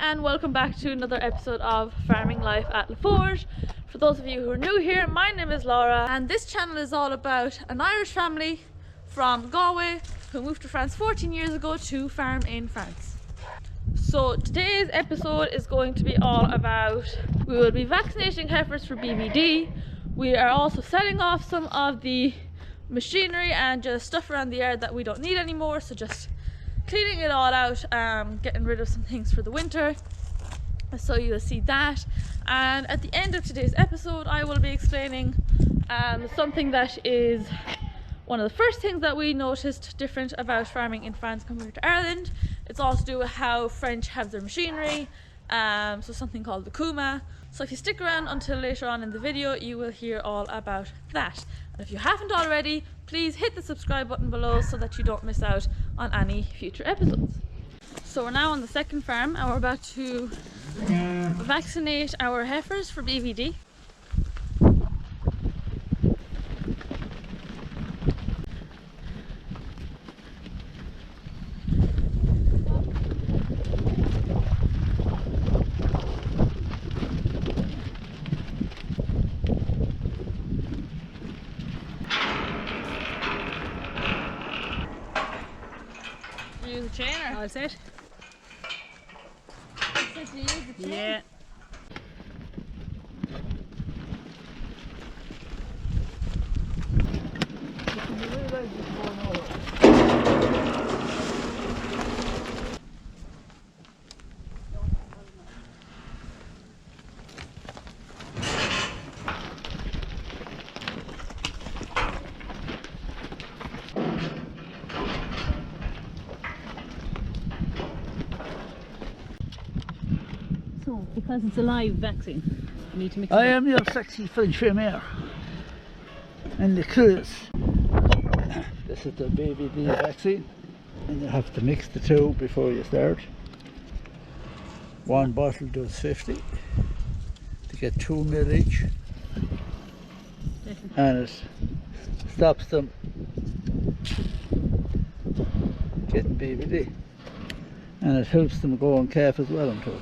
and welcome back to another episode of Farming Life at LaForge. For those of you who are new here, my name is Laura and this channel is all about an Irish family from Galway who moved to France 14 years ago to farm in France. So today's episode is going to be all about, we will be vaccinating heifers for BVD. We are also selling off some of the machinery and just stuff around the yard that we don't need anymore, so just cleaning it all out, getting rid of some things for the winter. So you'll see that, and at the end of today's episode I will be explaining something that is one of the first things that we noticed different about farming in France compared to Ireland. It's all to do with how French have their machinery, so something called the CUMA. So if you stick around until later on in the video, you will hear all about that. And if you haven't already, please hit the subscribe button below so that you don't miss out on any future episodes. So we're now on the second farm and we're about to vaccinate our heifers for BVD. Use the chain or? That's it. You use the chain? Yeah. So, because it's a live vaccine, you need to mix it I up. am your sexy French female and the cruise. This is the BVD vaccine, and you have to mix the two before you start. One bottle does 50 to get 2 ml each, and it stops them getting BVD, and it helps them go on calf as well, I'm told.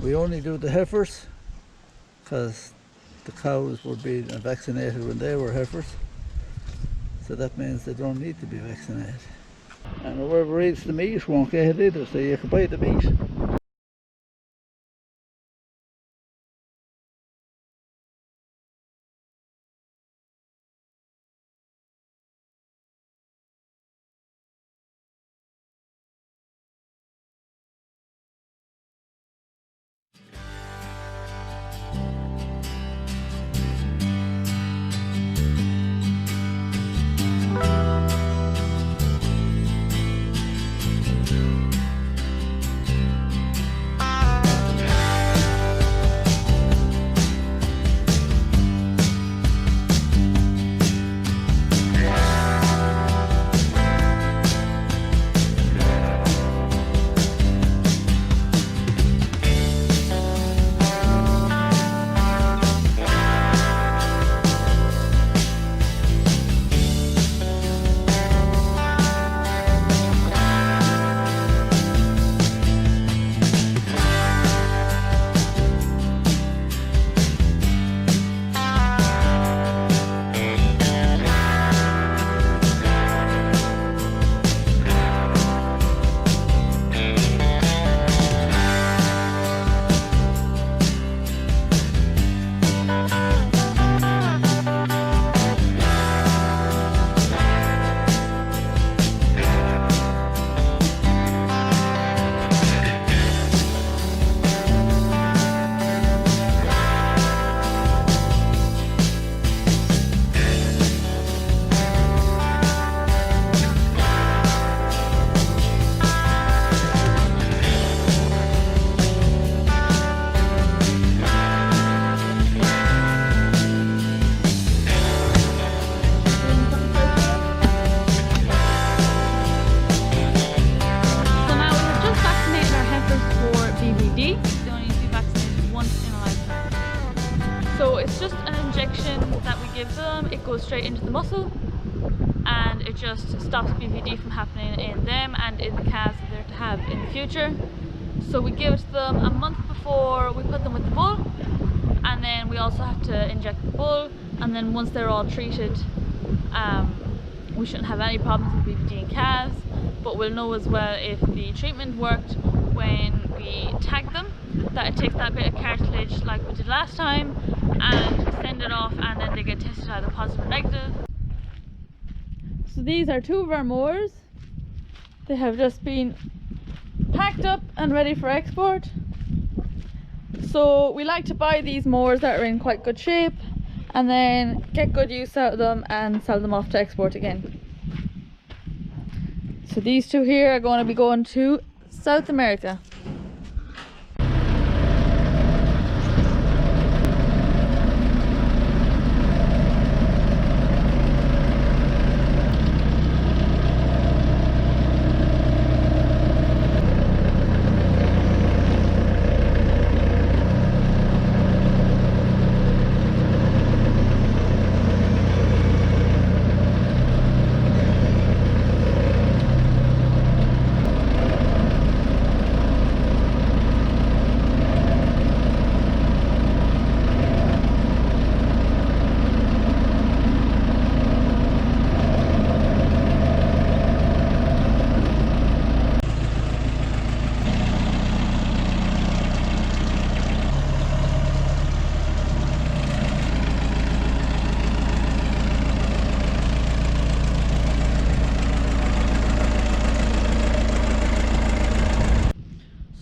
We only do the heifers because the cows were being vaccinated when they were heifers, so that means they don't need to be vaccinated. And whoever eats the meat won't get it either, so you can buy the meat. So it's just an injection that we give them. It goes straight into the muscle and it just stops BVD from happening in them and in the calves that they're to have in the future. So we give it to them a month before we put them with the bull, and then we also have to inject the bull, and then once they're all treated, we shouldn't have any problems with BVD in calves, but we'll know as well if the treatment worked when we tag them, that it takes that bit of cartilage like we did last time and send it off, and then they get tested either positive or negative. So these are two of our mowers. They have just been packed up and ready for export. So we like to buy these mowers that are in quite good shape and then get good use out of them and sell them off to export again. So these two here are going to be going to South America.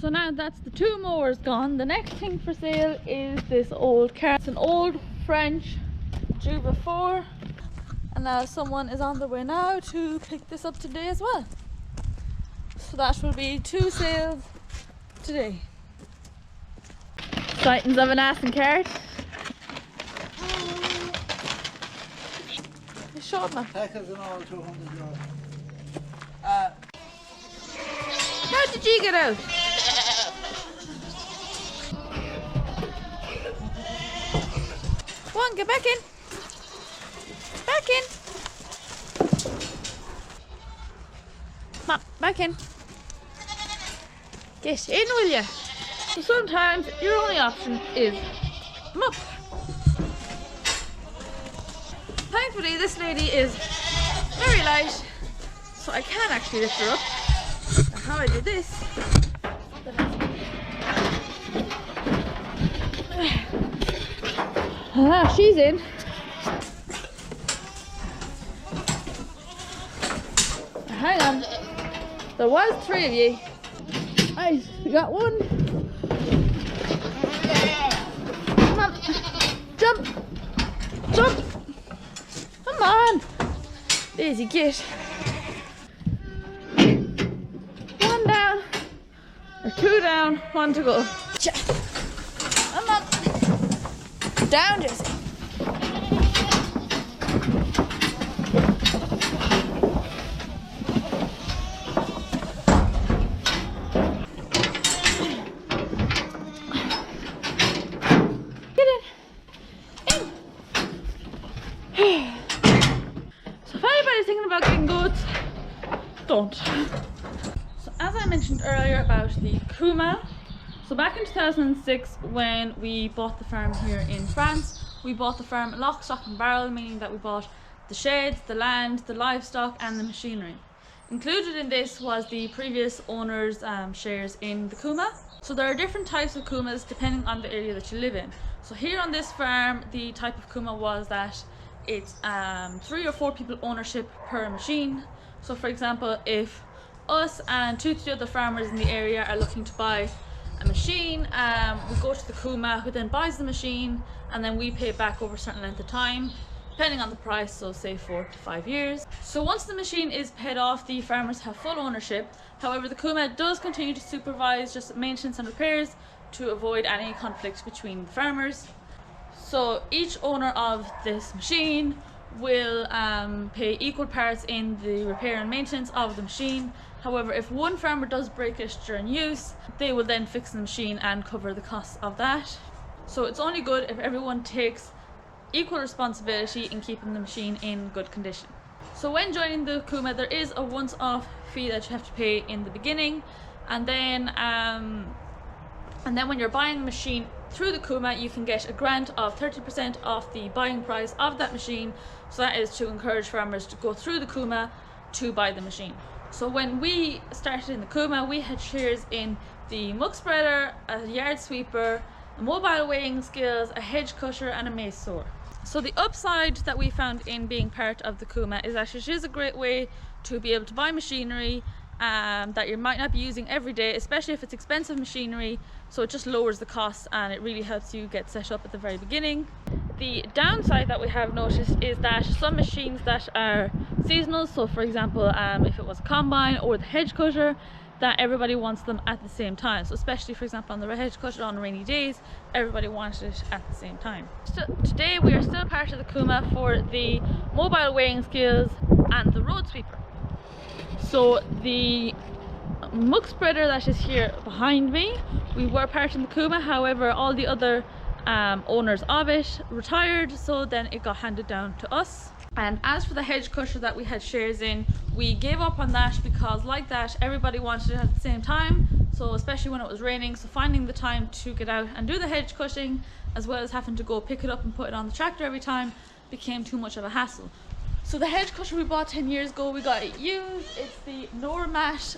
So now that's the two mowers gone, the next thing for sale is this old car. It's an old French Juba 4, and now someone is on their way now to pick this up today as well. So that will be two sales today. Sightings of an ass and cart. You showed me. Packers and all 200 euro. How did you get out? Come on, get back in. Back in. Come on, back in. Get in, will you? So sometimes your only option is come up. Thankfully, this lady is very light, so I can actually lift her up. And how I do this. Ah, she's in. Hang on. There was three of you. Right, we got one. Come on. Jump. Jump. Come on. Daisy, get. One down. Or two down. One to go. Come on. Down, Jesse. Get in. In. So if anybody's thinking about getting goats, don't. So as I mentioned earlier about the CUMA, so back in 2006 when we bought the farm here in France, we bought the farm lock, stock and barrel, meaning that we bought the sheds, the land, the livestock and the machinery. Included in this was the previous owner's shares in the CUMA. So there are different types of CUMAs depending on the area that you live in. So here on this farm, the type of CUMA was that it's 3 or 4 people ownership per machine. So for example, if us and 2 to 3 other farmers in the area are looking to buy a machine, we go to the CUMA, who then buys the machine, and then we pay it back over a certain length of time depending on the price, so say 4 to 5 years. So once the machine is paid off, the farmers have full ownership. However, the CUMA does continue to supervise just maintenance and repairs to avoid any conflict between the farmers. So each owner of this machine will pay equal parts in the repair and maintenance of the machine. However, if one farmer does break it during use, they will then fix the machine and cover the costs of that. So it's only good if everyone takes equal responsibility in keeping the machine in good condition. So when joining the CUMA, there is a once-off fee that you have to pay in the beginning, and then when you're buying a machine through the CUMA, you can get a grant of 30% off the buying price of that machine. So that is to encourage farmers to go through the CUMA to buy the machine. So when we started in the CUMA, we had shares in the muck spreader, a yard sweeper, a mobile weighing scales, a hedge cutter and a mace sawer. So the upside that we found in being part of the CUMA is that it is a great way to be able to buy machinery that you might not be using every day, especially if it's expensive machinery. So it just lowers the cost and it really helps you get set up at the very beginning. The downside that we have noticed is that some machines that are seasonal, so for example if it was a combine or the hedge cutter, that everybody wants them at the same time. So especially for example on the hedge cutter on rainy days, everybody wanted it at the same time. So today we are still part of the CUMA for the mobile weighing scales and the road sweeper. So the muck spreader that is here behind me, we were part in the CUMA, however all the other owners of it retired, so then it got handed down to us. And as for the hedge cutter that we had shares in, we gave up on that because like that everybody wanted it at the same time, so especially when it was raining, so finding the time to get out and do the hedge cutting as well as having to go pick it up and put it on the tractor every time became too much of a hassle. So the hedge cutter we bought 10 years ago, we got it used. It's the Normat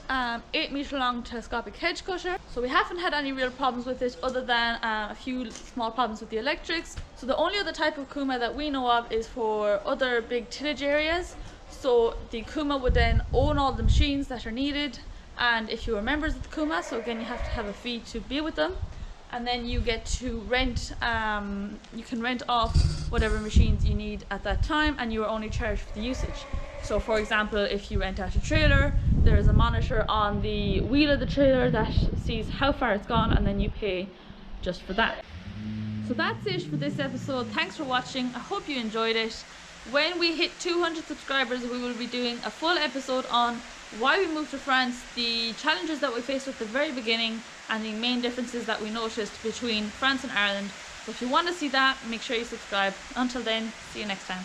8 meter long telescopic hedge cutter. So we haven't had any real problems with it other than a few small problems with the electrics. So the only other type of CUMA that we know of is for other big tillage areas. So the CUMA would then own all the machines that are needed, and if you are members of the CUMA, so again you have to have a fee to be with them, and then you get to rent, you can rent off whatever machines you need at that time, and you are only charged for the usage. So for example, if you rent out a trailer, there is a monitor on the wheel of the trailer that sees how far it's gone, and then you pay just for that. So that's it for this episode. Thanks for watching. I hope you enjoyed it. When we hit 200 subscribers, we will be doing a full episode on why we moved to France, the challenges that we faced at the very beginning, and the main differences that we noticed between France and Ireland. So if you want to see that, make sure you subscribe. Until then, see you next time.